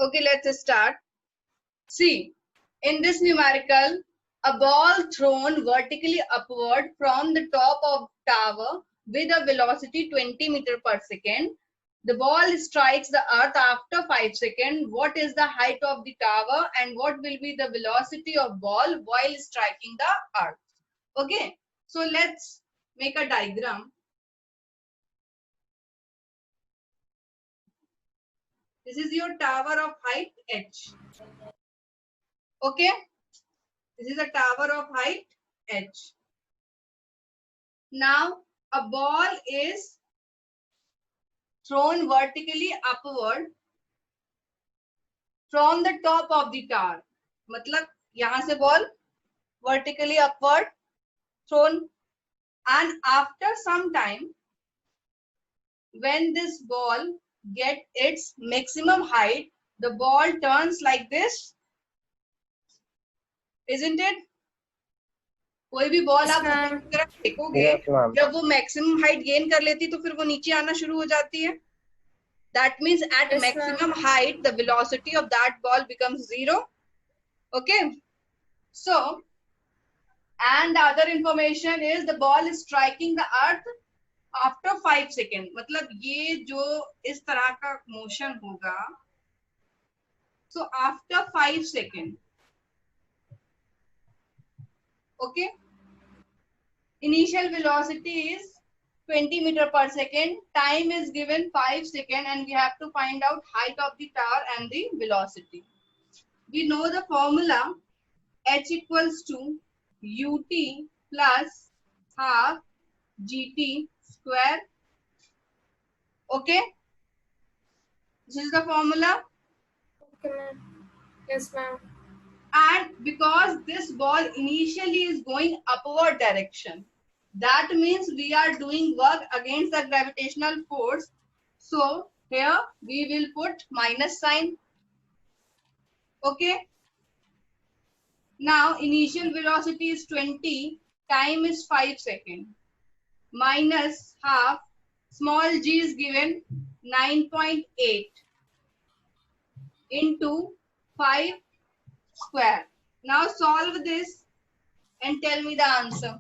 Okay, let's start. See, in this numerical, a ball thrown vertically upward from the top of tower with a velocity 20 meter per second. The ball strikes the earth after 5 seconds. What is the height of the tower and what will be the velocity of ball while striking the earth? Okay, so let's make a diagram. This is your tower of height h. Okay, this is a tower of height h. Now a ball is thrown vertically upward from the top of the tower. मतलब यहाँ से ball vertically upward thrown, and after some time when this ball get its maximum height, the ball turns like this, isn't it? कोई भी ball आप ऊपर की तरफ फेंकोगे, जब वो मैक्सिमम हाइट गेन कर लेती तो फिर वो नीचे आना शुरू हो जाती है. That means at maximum height, the velocity of that ball becomes 0. Okay. So, and the other information is the ball is striking the earth after 5 seconds. मतलब ये जो इस तरह का motion होगा, so after 5 seconds. Okay. Initial velocity is 20 meter per second. Time is given 5 seconds and we have to find out height of the tower and the velocity. We know the formula h equals to ut plus half gt square. Okay, this is the formula. Okay, ma'am. Yes, ma'am. And because this ball initially is going upward direction, that means we are doing work against the gravitational force. So here we will put minus sign. Okay. Now initial velocity is 20, time is 5 seconds. Minus half, small g is given 9.8 into 5 square. Now solve this and tell me the answer.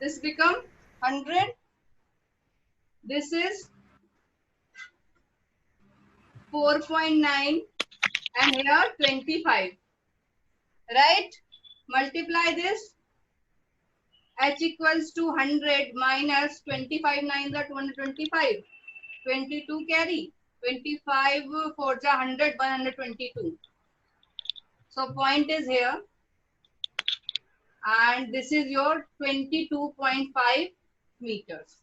This become 100. This is 4.9 and here 25. Right? Multiply this. H equals to 100 minus 25 9 are 225. 22 carry. 25 4 100 122. So point is here. And this is your 22.5 meters.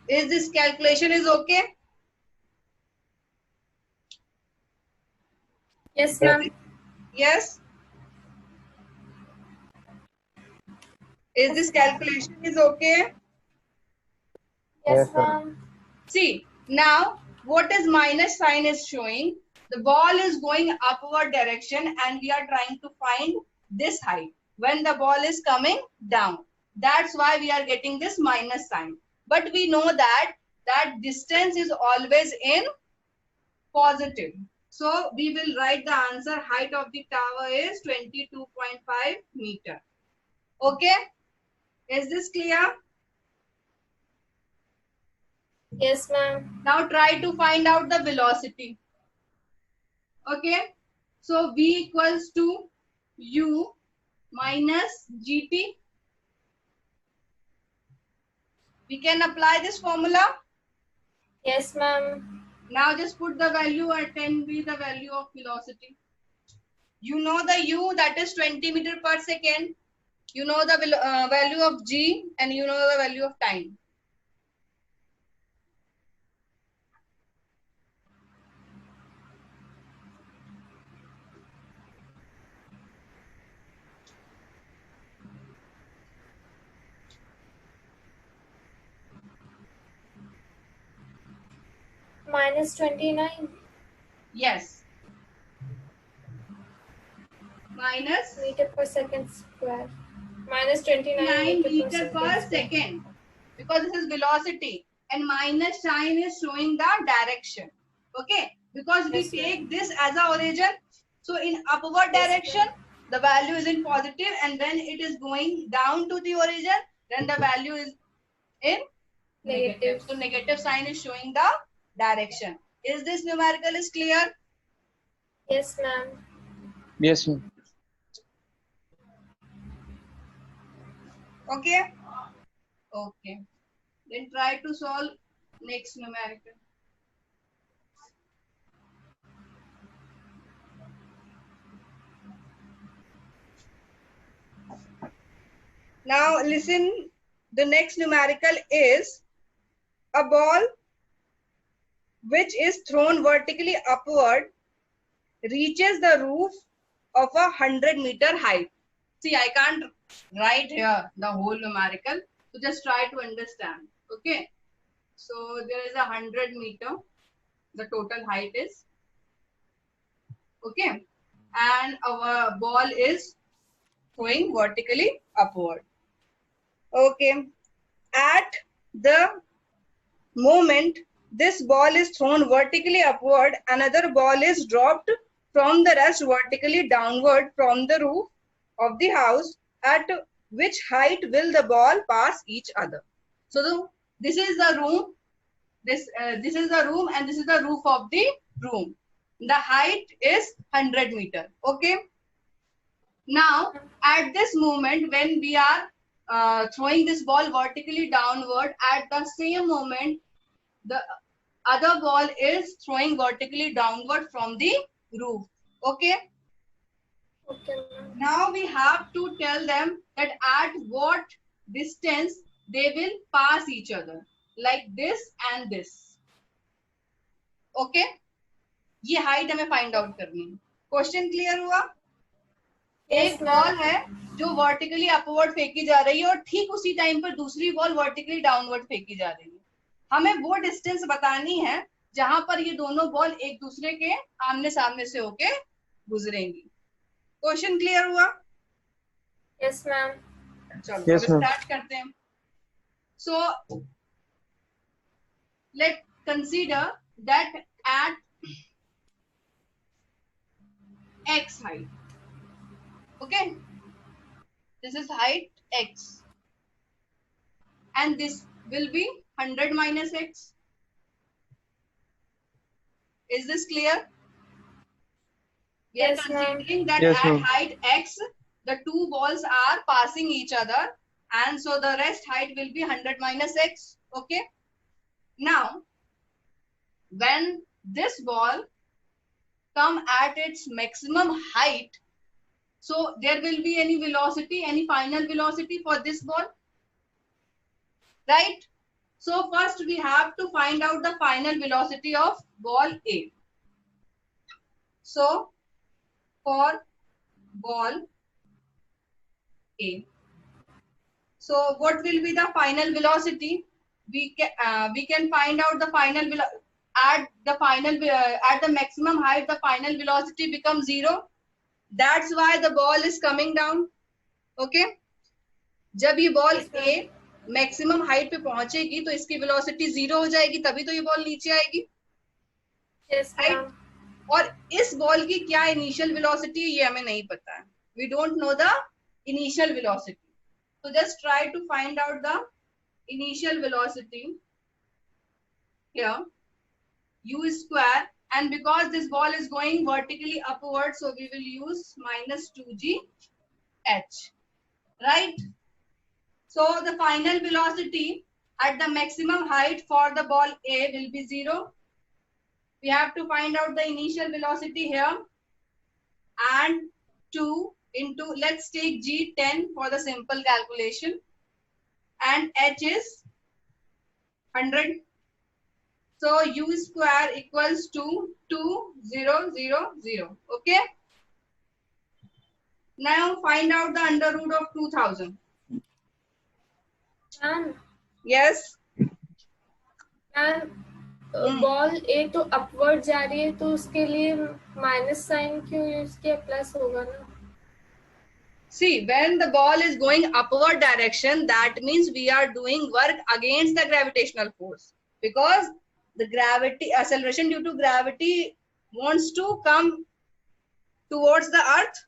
Is this calculation is okay? Yes, ma'am. Yes. Is this calculation is okay? Yes, ma'am. See, now what is minus sign is showing? The ball is going upward direction and we are trying to find this height when the ball is coming down. That's why we are getting this minus sign. But we know that that distance is always in positive. So we will write the answer. Height of the tower is 22.5 meter. Okay? Is this clear? Yes, ma'am. Now try to find out the velocity. Okay, so v equals to u minus gt. We can apply this formula. Yes, ma'am. Now just put the value at 10 be the value of velocity. You know the u, that is 20 meter per second. You know the value of g and you know the value of time. Minus 29. Yes. minus meter per second square. Minus 29 9 meter meter per square. second, because this is velocity, and minus sign is showing the direction. Okay, because we Yes, ma'am. take this as a origin, so in upward Yes, direction ma'am. the value is in positive, and when it is going down to the origin, then the value is in negative. So negative sign is showing the direction. Is this numerical is clear? Yes, ma'am. Yes, ma'am. Okay. Okay. Then try to solve next numerical. Now listen, the next numerical is a ball which is thrown vertically upward reaches the roof of 100-meter height. See, I can't write here the whole numerical, so just try to understand. Okay. So there is 100 meter, the total height is. Okay. And our ball is throwing vertically upward. Okay. At the moment this ball is thrown vertically upward, another ball is dropped from the rest vertically downward from the roof of the house. At which height will the ball pass each other? So this is the room. This is the room, and this is the roof of the room. The height is 100 meter. Okay. Now at this moment when we are throwing this ball vertically downward, at the same moment the other ball is throwing vertically downward from the roof. Okay. Okay, ma'am. Now we have to tell them that at what distance they will pass each other, like this and this. Okay. ये height हमें find out करनी है. Question clear हुआ? Yes, एक ma'am. Ball है जो vertically upward फेंकी जा रही है और ठीक उसी टाइम पर दूसरी बॉल वर्टिकली डाउनवर्ड फेंकी जा रही है. हमें वो डिस्टेंस बतानी है जहां पर ये दोनों बॉल एक दूसरे के आमने सामने से होके गुजरेंगी. क्वेश्चन क्लियर हुआ? Yes, ma'am. चलो Yes, अब ma'am. स्टार्ट करते हैं. So let consider that at x height. Okay, this is height x, and this will be 100 minus x. Is this clear? We are Yes, ma'am. considering that Yes, at ma'am. height x, the two balls are passing each other, and so the rest height will be 100 minus x. Okay. Now, when this ball come at its maximum height, so there will be any velocity, any final velocity for this ball, right? So first we have to find out the final velocity of ball A. So for ball A, so what will be the final velocity? We can find out the final at the maximum height, the final velocity becomes 0. That's why the ball is coming down. Okay. जब ये ball A maximum height पे पहुंचेगी तो इसकी velocity 0 हो जाएगी, तभी तो ये बॉल नीचे आएगी. Yes, Right? ma'am. और इस बॉल की क्या इनिशियल वेलोसिटी ये हमें नहीं पता है. We don't know the initial velocity. So just try to find out the initial velocity here, u square, and because this ball is going vertically upward, so we will use minus 2g h, right? So the final velocity at the maximum height for the ball A will be 0. We have to find out the initial velocity here, and 2 into, let's take g 10 for the simple calculation, and h is 100. So u square equals to 2000. Okay. Now find out the under root of 2000. Ma'am, Yes. ma'am, ball ए तो upward जा रही है तो उसके लिए minus sign क्यों use किया, plus होगा ना. See, when the ball is going upward direction, that means we are doing work against the gravitational force, because the gravity acceleration due to gravity wants to come towards the earth,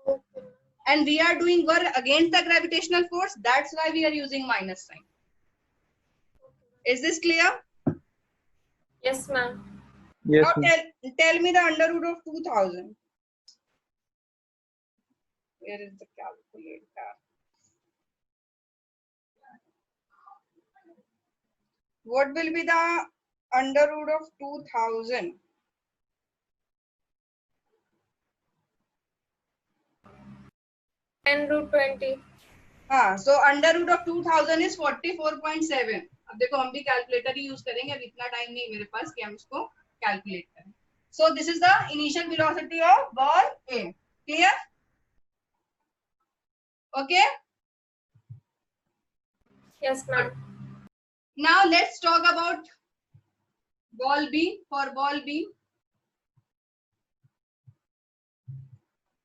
Okay. and we are doing work against the gravitational force. That's why we are using minus sign. Is this clear? Yes, ma'am. Yes, Now ma'am. tell me the under root of 2000. Where is the calculator? What will be the under root of 2000? And root 20. हाँ, so under root of 2000 is 44.7. अब देखो हम भी calculator ही use करेंगे, अब इतना time नहीं मेरे पास कि हम इसको कैलकुलेट करें. So this is the initial velocity of ball A. Clear? Okay. Yes, ma'am. Now let's talk about ball B. For ball B,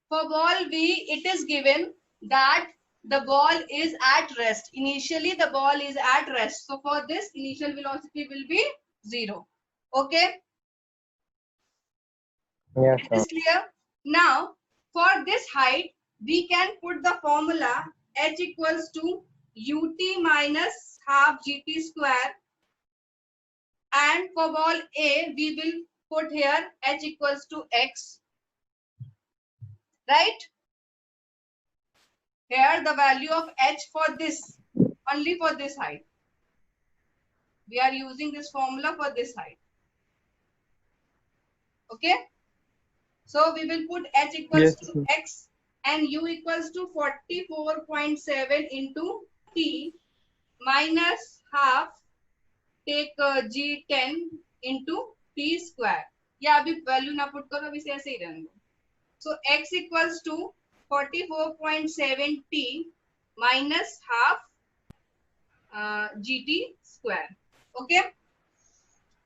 for ball B, it is given that the ball is at rest. Initially, the ball is at rest. So for this, initial velocity will be 0. Okay. Yes, It ma'am. is clear. Now, for this height, we can put the formula h equals to ut minus half gt square. And for ball A, we will put here h equals to x. Right? Here the value of h for this, only for this height. We are using this formula for this height. Okay. So we will put h equals Yes, to ma'am. x and u equals to 44.7 into t minus half, take g10 into t square. या अभी value ना put करो, अभी से ऐसे ही रहने दो. So x equals to 44.7 t minus half gt square. Okay.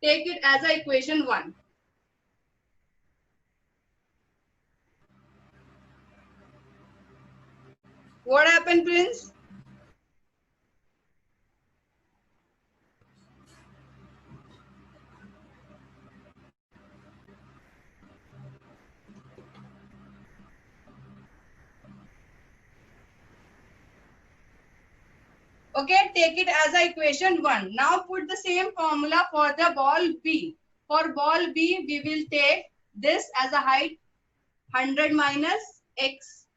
Take it as a equation 1. What happened, Prince? Okay, take it as a equation 1. Now put the same formula for the ball B. For ball B, we will take this as a height 100 minus x.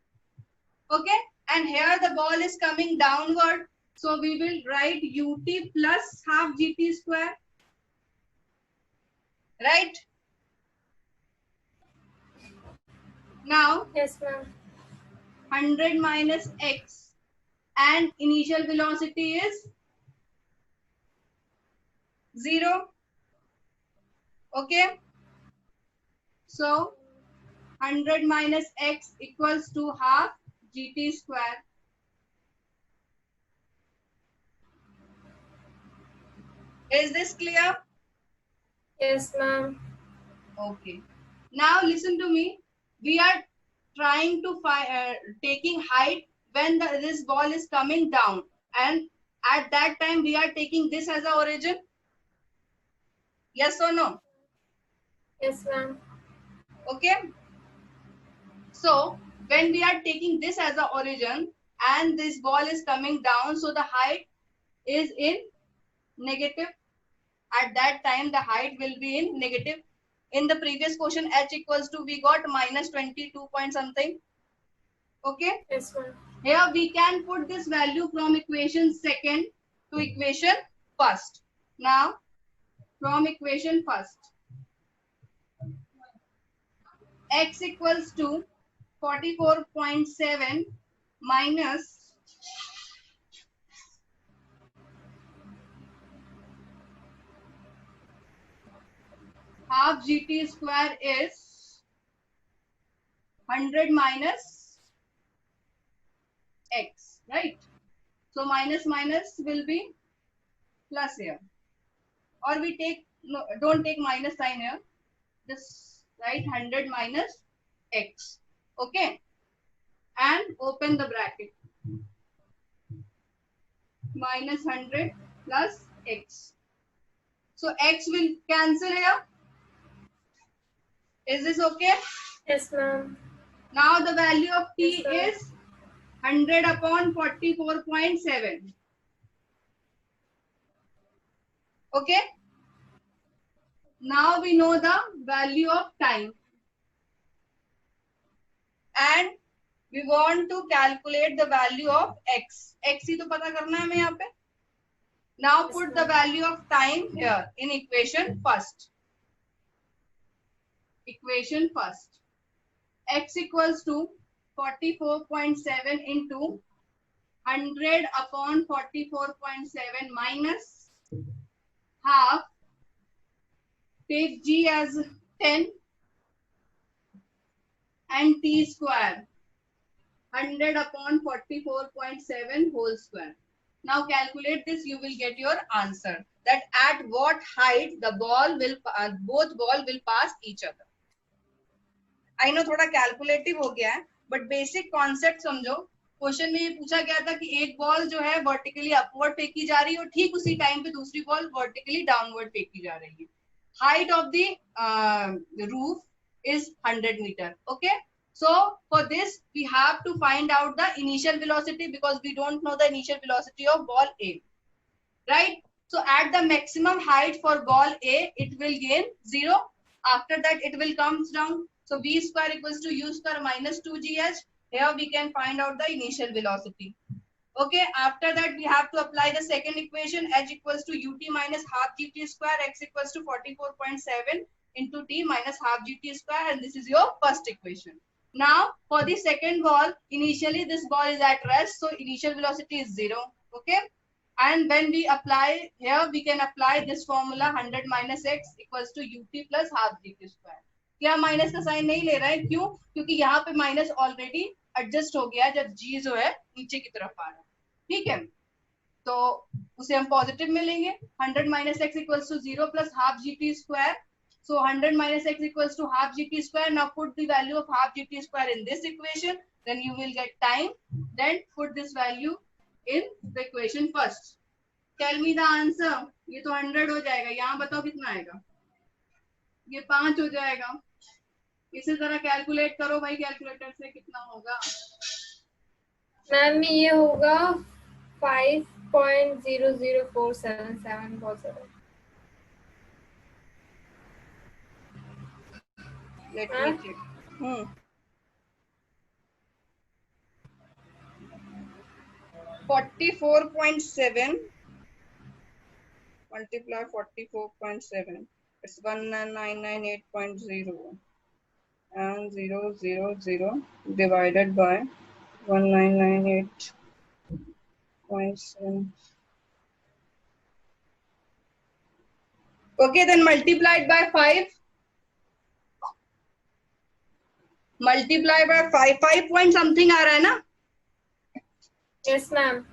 Okay, and here the ball is coming downward. So we will write ut plus half gt square. Right? Now Yes, ma'am. 100 minus x and initial velocity is 0. Okay. So 100 minus x equals to half gt square. Is this clear? Yes, ma'am. Okay. Now listen to me. We are trying to find taking height when this ball is coming down, and at that time we are taking this as a origin. Yes or no? Yes, ma'am. Okay. So when we are taking this as a origin and this ball is coming down, so the height is in negative. At that time the height will be in negative. In the previous question, h equals to, we got minus 22 point something. Okay. Yes, ma'am. Here we can put this value from equation 2nd to equation 1st. Now from equation 1st, x equals to 44.7 minus half gt square is 100 minus x, right? So minus minus will be plus here, or we take, no, don't take minus sign here, just write 100 minus x. Okay. and open the bracket. Minus 100 plus x. So x will cancel here. Is this okay? Yes, ma'am. Now the value of t Yes, ma'am. is 100 upon 44.7. Okay. Now we know the value of time. And we want to calculate the value of x. X ही तो पता करना है हमें यहाँ पे. Now Yes, put the ma'am. value of time here in equation first. Equation first. X equals to 44.7 into 100 upon 44.7 minus half. Take g as 10 and t square. 100 upon 44.7 whole square. Now calculate this, you will get your answer. That at what height the ball will both ball will pass each other. I know थोड़ा calculative हो गया है, but basic concept समझो. Question में ये पूछा गया था कि एक बॉल जो है वर्टिकली अपवर्ड फेंकी जा रही है और ठीक उसी टाइम पे दूसरी बॉल वर्टिकली डाउनवर्ड फेंकी जा रही है. Height of the roof is 100 metre. Okay. So for this we have to find out the initial velocity because we don't know the initial velocity of ball A, right? So at the maximum height for ball A, it will gain 0. After that it will comes down. So v square equals to u square minus 2gh. Here we can find out the initial velocity. Okay. After that we have to apply the second equation, h equals to ut minus half gt square, x equals to 44.7 into t minus half gt square, and this is your first equation. Now for the second ball, initially this ball is at rest, so initial velocity is 0. Okay. And when we apply here, we can apply this formula 100 minus x equals to ut plus half gt square. क्या minus का sign नहीं ले रहा है? क्यों? क्योंकि यहाँ पे माइनस ऑलरेडी एडजस्ट हो गया जब g जो है नीचे की तरफ आ रहा है. ठीक है, तो उसे हम पॉजिटिव में लेंगे. 100 minus x equals to 0 plus half gt square. So 100 minus x equals to half gt square. Now put the value of half gt square in this equation. Then you will get time. Then put this value in the equation first. Tell me the answer. ये तो 100 हो जाएगा. यहाँ बताओ कितना आएगा? ये 5 हो जाएगा. इसी तरह कैलकुलेट करो भाई, कैलकुलेटर से कितना होगा? मैम ये होगा 5.00477 बहुत सारा. Let me check. 44.7 multiply 44.7. It's 19998.0 and 000 divided by 1998.7. Okay, then multiplied by 5. Multiply by 5 point something आ रहा है ना? Yes, ma'am.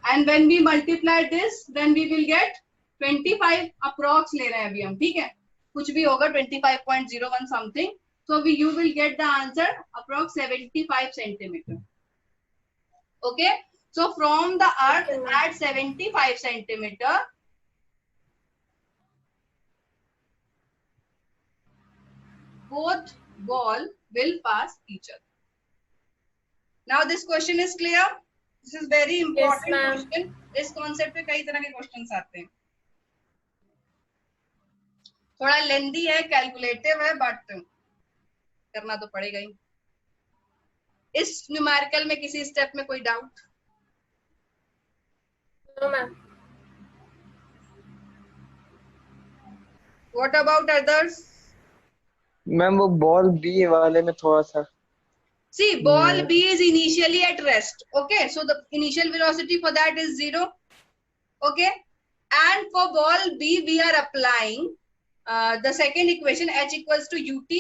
And when we multiply this, then we will get 25 approx ले रहे हैं अभी हम. ठीक है, कुछ भी होगा 25.01 something. So you will get the answer approx 75 centimeter. Okay. So from the earth at 75 centimeter, both ball will pass each other. Now this question is clear. This is very important question. इस concept पे कई तरह के questions आते हैं. थोड़ा लेंदी है, calculative है, बट करना तो पड़ेगा ही. इस न्यूमेरिकल में किसी स्टेप में कोई doubt? No, ma'am. What about others? Ma'am वो बॉल बी वाले में थोड़ा सा. See, ball B is initially at rest. Okay, so the initial velocity for that is 0. Okay, and for ball B we are applying the second equation, h equals to ut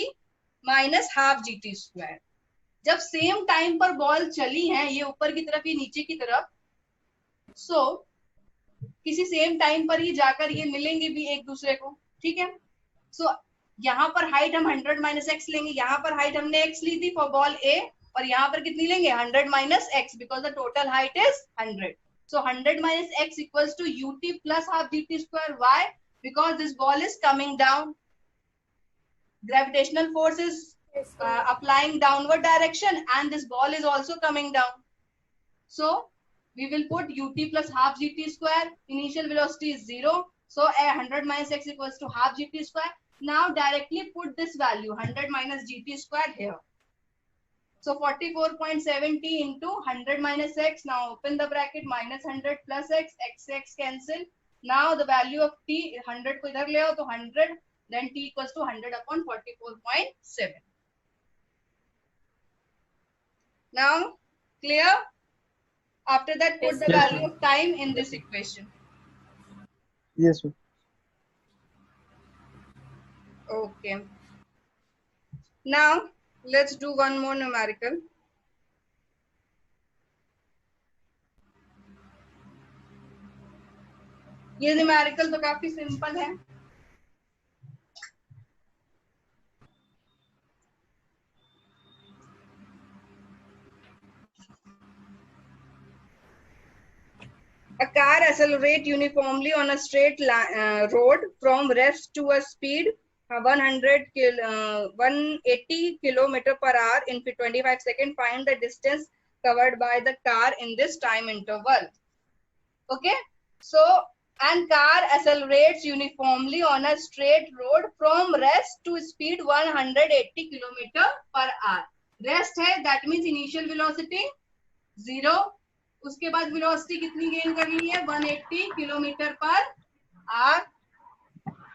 minus half gt square. जब same time पर ball चली है, ये ऊपर की तरफ, ये नीचे की तरफ, सो किसी सेम टाइम पर ही जाकर ये मिलेंगे भी एक दूसरे को. ठीक है, सो यहाँ पर हाइट हम 100 माइनस एक्स लेंगे, यहाँ पर हाइट हमने x ली थी फॉर बॉल A और यहाँ पर कितनी लेंगे 100 minus x because the total height is 100. So 100 minus x equals to ut plus half gt square. Why? Because this ball is coming down. Gravitational force is Yes, ma'am. applying downward direction and this ball is also coming down. So we will put ut plus half gt square. Initial velocity is 0. So 100 minus x equals to half gt square. Now directly put this value 100 minus gt square here. So 44.70 into 100 minus x. Now open the bracket, minus 100 plus x, x cancel. Now the value of t 100 को इधर ले आओ तो 100, then t equals to 100 upon 44.7. Now clear? After that put the value of time in this equation. Yes, ma'am. Okay. Now let's do one more numerical. ये numerical तो काफी simple है. A car accelerates uniformly on a straight road from rest to a speed 180 km per hour in 25 seconds. Find the distance covered by the car in this time interval. Okay, so and car accelerates uniformly on a straight road from rest to speed 180 km per hour. Rest है, that means initial velocity 0. उसके बाद velocity कितनी gain कर ली है 180 km per hour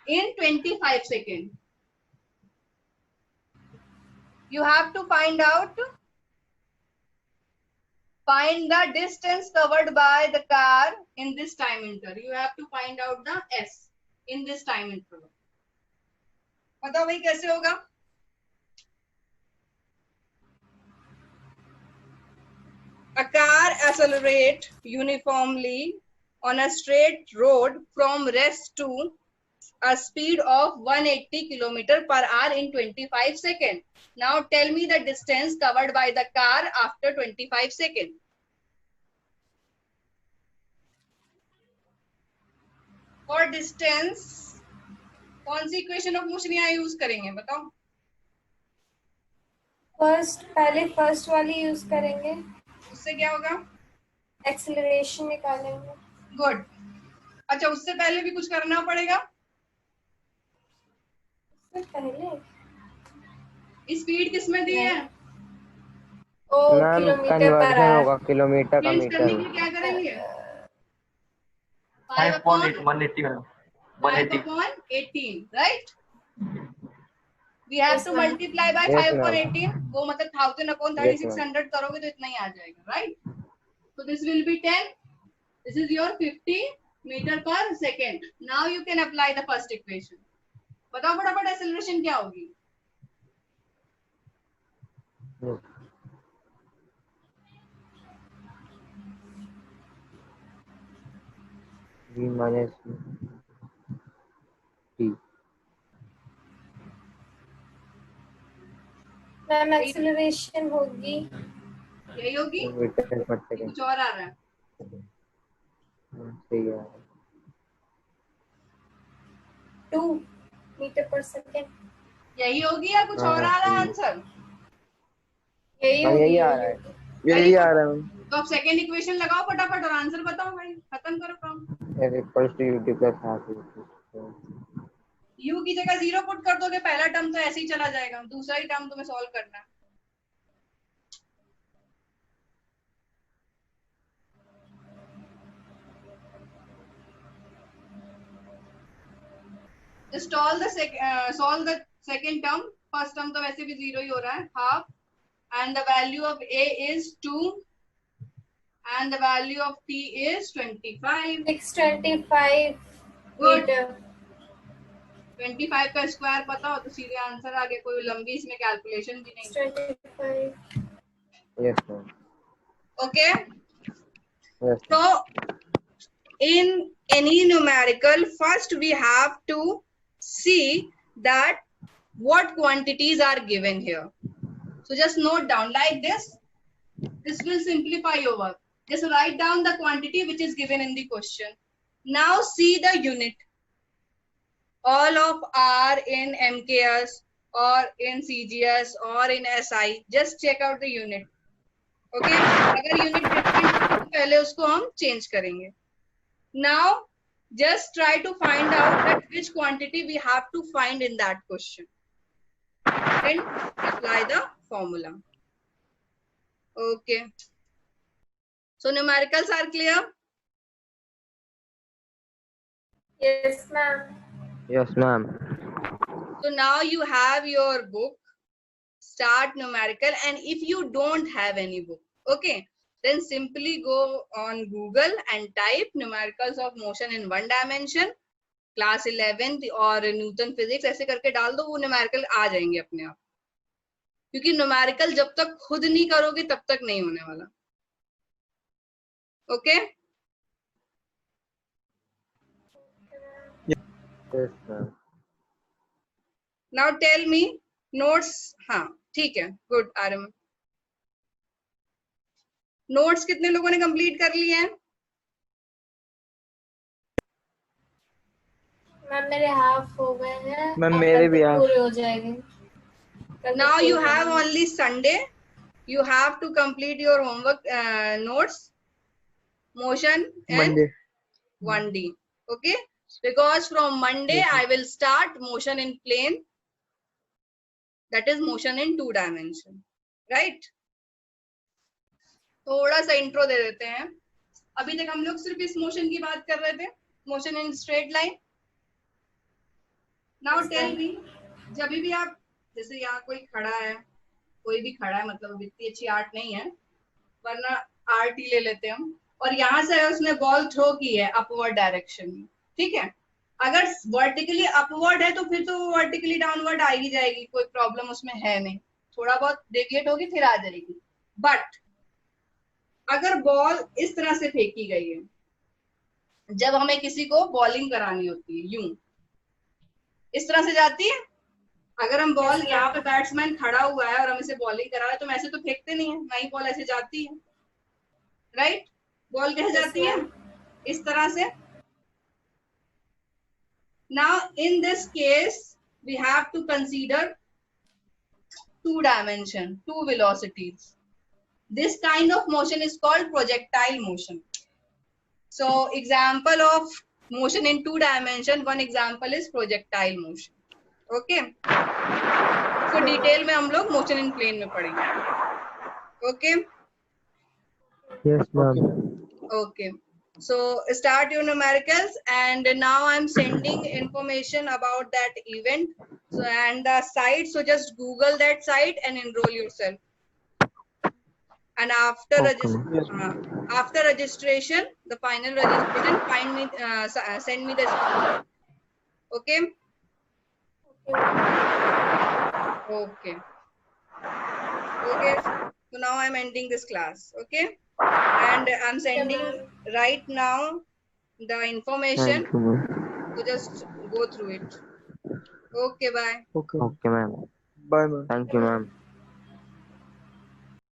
in 25 seconds. You have to find the distance covered by the car in this time interval. You have to find out the s in this time interval. बताओ भाई कैसे होगा? A car accelerates uniformly on a straight road from rest to a speed of 180 km per hour in 25 seconds. Now tell me the distance covered by the car after 25 seconds. For distance, कौन सी equation of motion यहाँ use करेंगे बताओ? पहले first वाली use करेंगे. उससे क्या होगा? एक्सेलरेशन निकालेंगे. गुड. अच्छा उससे पहले भी कुछ करना पड़ेगा? उससे पहले स्पीड किसमें दी है? ओ किलोमीटर पर आवर होगा किलोमीटर का चेंज करने के मीटर. लिए क्या करेंगे? 5 upon 180 ma'am 5 upon 18, right? We have Yes, to ma'am. multiply by Yes, 5 upon ma'am. 18. वो मतलब 1000 upon Yes, 3600 करोगे तो इतना ही आ जाएगा, right? So this will be 10. This is your 50 meter per second. Now you can apply the first equation. बताओ फटाफट acceleration क्या होगी? V minus T. Ma'am acceleration होगी. यही होगी? मीटर पर सेकंड. कुछ और आ रहा है? सही है. 2 मीटर पर सेकंड. यही होगी या कुछ और आ रहा है आंसर? यही यही आ रहा है. यही आ रहा है. तो अब सेकेंड इक्वेशन लगाओ फटाफट और आंसर बताओ भाई, खत्म करो काम. F equals to ut plus half ut. u की जगह 0 पुट कर दोगे, पहला टर्म तो ऐसे ही चला जाएगा, दूसरा ही टर्म तुम्हें सॉल्व करना है. Just solve the second term. First term तो वैसे भी 0 ही हो रहा है, half, and the value of a is 2 and the value of t is 25. 625 Good. Metre. 25 का स्क्वायर पता हो तो सीधे आंसर आ गया, कोई लंबी इसमें कैलकुलेशन भी नहीं. 625. Yes, ma'am. Okay. Yes. So in any numerical, first we have to see that what quantities are given here. So So just note down like this. This will simplify your work. Just write down the quantity which is given in the question. Now see the unit. All of are in MKS or in CGS or in SI. Just check out the unit. Okay? अगर unit different है तो पहले उसको हम change करेंगे. Now just try to find out that which quantity we have to find in that question. And apply the formula. Okay. So numericals are clear? Yes, ma'am. Yes, ma'am. So now you have your book, start numerical, and if you don't have any book, okay, then simply go on Google and type numericals of motion in one dimension, class 11th और Newton physics ऐसे करके डाल दो, वो numerical आ जाएंगे अपने आप. क्योंकि न्यूमेरिकल जब तक खुद नहीं करोगे तब तक नहीं होने वाला. Okay? Yes, ma'am. Now tell me notes. हाँ ठीक है, गुड. आरएम नोट्स कितने लोगों ने कंप्लीट कर लिए हैं? मैम मेरे हाफ हो गए हैं. मैम मेरे भी हाफ. पूरे हो जाएंगे. Now you have only Sunday. You have to complete your homework notes, motion and Monday. 1D. Okay? Because from Monday Yes, I will start motion in plane. That is motion in 2 dimension. Right? थोड़ा सा intro दे देते हैं. अभी तक हम लोग सिर्फ इस मोशन की बात कर रहे थे, motion in straight line. Now tell me, जब भी आप, जैसे यहाँ कोई खड़ा है, कोई भी खड़ा है, मतलब इतनी अच्छी आर्ट नहीं है, वरना आर्ट ही ले लेते हैं हम, और यहाँ से उसने बॉल थ्रो की है अपवर्ड डायरेक्शन में. ठीक है? अगर वर्टिकली अपवर्ड है तो फिर तो वर्टिकली डाउनवर्ड आ ही जाएगी, कोई प्रॉब्लम उसमें है नहीं. थोड़ा बहुत डेविएट होगी फिर आ जाएगी. बट अगर बॉल इस तरह से फेंकी गई है, जब हमें किसी को बॉलिंग करानी होती है, यूं इस तरह से जाती है. अगर हम बॉल, यहाँ पे बैट्समैन खड़ा हुआ है और हम इसे बॉलिंग करा रहे हैं, तो हम ऐसे तो फेंकते नहीं है, ना ही बॉल ऐसे जाती है. राइट? बॉल कैसे जाती है? इस तरह से. Now in this case we have to consider 2 dimension, 2 velocities. This kind of motion is called projectile motion. So example of motion in 2 dimension, one example is projectile motion. Okay? So detail में हम लोग motion in plane में पढ़ेंगे. Okay? Yes, ma'am. Okay. So start your numericals, and now I'm sending information about that event. So and the site, so just Google that site and enroll yourself. And after after registration, the final registration, find me, send me the screenshot. Okay. Okay. Okay. So now I'm ending this class. Okay. And I'm sending right now the information. Thank you, ma'am. So just go through it. Okay, bye. Okay, ma'am. Bye, ma'am. Thank you, ma'am.